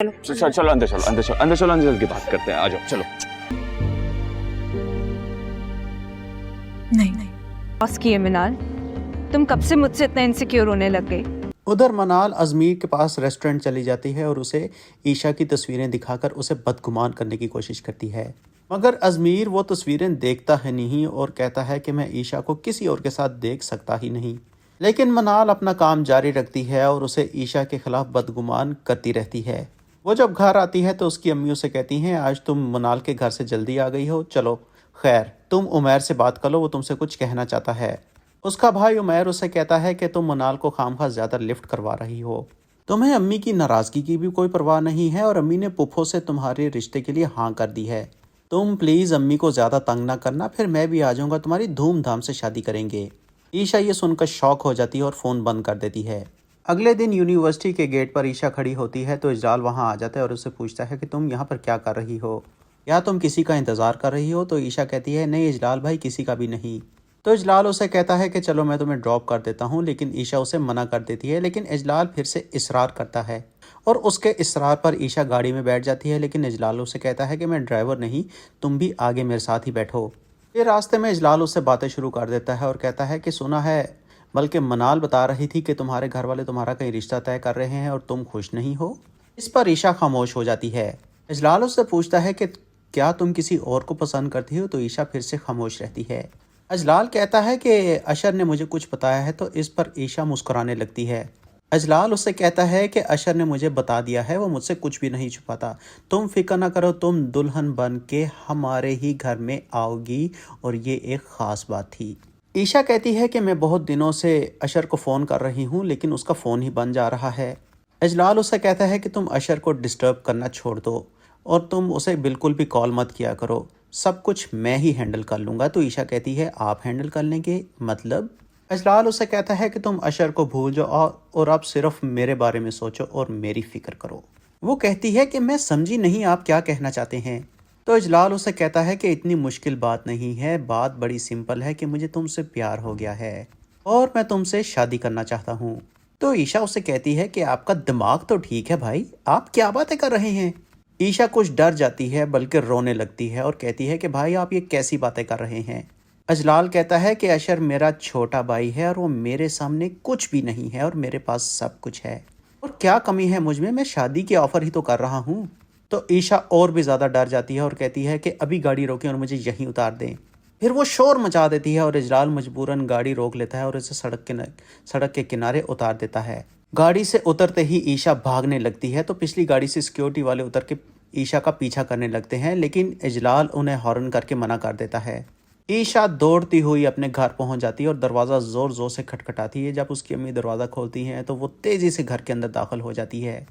चलो चलो अंदर चलो अंदर चलो अंदर चलो अंदर चल के बात करते हैं, आ जाओ चलो। नहीं बॉस की है मिनाल, तुम कब से मुझसे इतना इनसिक्योर होने लग गई? उधर मनाल अजमीर के पास रेस्टोरेंट चली जाती है और उसे ईशा की तस्वीरें दिखाकर उसे बदगुमान करने की कोशिश करती है, मगर अजमीर वो तस्वीरें देखता है नहीं और कहता है कि मैं ईशा को किसी और के साथ देख सकता ही नहीं। लेकिन मनाल अपना काम जारी रखती है और उसे ईशा के खिलाफ बदगुमान करती रहती है। वो जब घर आती है तो उसकी अम्मी उसे कहती हैं, आज तुम मनाल के घर से जल्दी आ गई हो, चलो खैर तुम उमैर से बात कर लो, वो तुमसे कुछ कहना चाहता है। उसका भाई उमैर उसे कहता है कि तुम मनाल को खामखा ज़्यादा लिफ्ट करवा रही हो, तुम्हें अम्मी की नाराज़गी की भी कोई परवाह नहीं है और अम्मी ने पुप्पो से तुम्हारे रिश्ते के लिए हाँ कर दी है। तुम प्लीज़ अम्मी को ज़्यादा तंग ना करना, फिर मैं भी आ जाऊँगा, तुम्हारी धूमधाम से शादी करेंगे। ईशा ये सुनकर शॉक हो जाती है और फ़ोन बंद कर देती है। अगले दिन यूनिवर्सिटी के गेट पर ईशा खड़ी होती है तो इजलाल वहाँ आ जाता है और उससे पूछता है कि तुम यहाँ पर क्या कर रही हो, या तुम किसी का इंतज़ार कर रही हो? तो ईशा कहती है, नहीं इजलाल भाई, किसी का भी नहीं। तो इजलाल उसे कहता है कि चलो मैं तुम्हें ड्रॉप कर देता हूँ, लेकिन ईशा उसे मना कर देती है। लेकिन इजलाल फिर से इसरार करता है और उसके इसरार पर ईशा गाड़ी में बैठ जाती है। लेकिन इजलाल उसे कहता है कि मैं ड्राइवर नहीं, तुम भी आगे मेरे साथ ही बैठो। फिर रास्ते में इजलाल उससे बातें शुरू कर देता है और कहता है कि सुना है, बल्कि मनाल बता रही थी कि तुम्हारे घर वाले तुम्हारा कहीं रिश्ता तय कर रहे हैं और तुम खुश नहीं हो। इस पर ईशा खामोश हो जाती है। इजलाल उससे पूछता है कि क्या तुम किसी और को पसंद करती हो? तो ईशा फिर से खामोश रहती है। अजलाल कहता है कि अशर ने मुझे कुछ बताया है। तो इस पर ईशा मुस्कुराने लगती है। अजलाल उससे कहता है कि अशर ने मुझे बता दिया है, वो मुझसे कुछ भी नहीं छुपाता, तुम फिक्र ना करो, तुम दुल्हन बन के हमारे ही घर में आओगी और ये एक ख़ास बात थी। ईशा कहती है कि मैं बहुत दिनों से अशर को फ़ोन कर रही हूँ लेकिन उसका फ़ोन ही बंद जा रहा है। अजलाल उससे कहता है कि तुम अशर को डिस्टर्ब करना छोड़ दो और तुम उसे बिल्कुल भी कॉल मत किया करो, सब कुछ मैं ही हैंडल कर लूँगा। तो ईशा कहती है, आप हैंडल कर लेंगे मतलब? अजलाल उसे कहता है कि तुम अशर को भूल जाओ और अब सिर्फ मेरे बारे में सोचो और मेरी फ़िक्र करो। वो कहती है कि मैं समझी नहीं, आप क्या कहना चाहते हैं? तो इजलाल उसे कहता है कि इतनी मुश्किल बात नहीं है, बात बड़ी सिंपल है कि मुझे तुमसे प्यार हो गया है और मैं तुमसे शादी करना चाहता हूँ। तो ईशा उसे कहती है कि आपका दिमाग तो ठीक है भाई, आप क्या बातें कर रहे हैं? ईशा कुछ डर जाती है बल्कि रोने लगती है और कहती है कि भाई आप ये कैसी बातें कर रहे हैं? अजलाल कहता है कि अशर मेरा छोटा भाई है और वो मेरे सामने कुछ भी नहीं है और मेरे पास सब कुछ है, और क्या कमी है मुझ में, मैं शादी की ऑफ़र ही तो कर रहा हूँ। तो ईशा और भी ज़्यादा डर जाती है और कहती है कि अभी गाड़ी रोकें और मुझे यहीं उतार दें। फिर वो शोर मचा देती है और इजलाल मजबूरन गाड़ी रोक लेता है और उसे सड़क के किनारे उतार देता है। गाड़ी से उतरते ही ईशा भागने लगती है तो पिछली गाड़ी से सिक्योरिटी वाले उतर के ईशा का पीछा करने लगते हैं, लेकिन इजलाल उन्हें हॉर्न करके मना कर देता है। ईशा दौड़ती हुई अपने घर पहुंच जाती है और दरवाज़ा ज़ोर ज़ोर से खटखटाती है। जब उसकी अम्मी दरवाज़ा खोलती हैं तो वो तेज़ी से घर के अंदर दाखिल हो जाती है।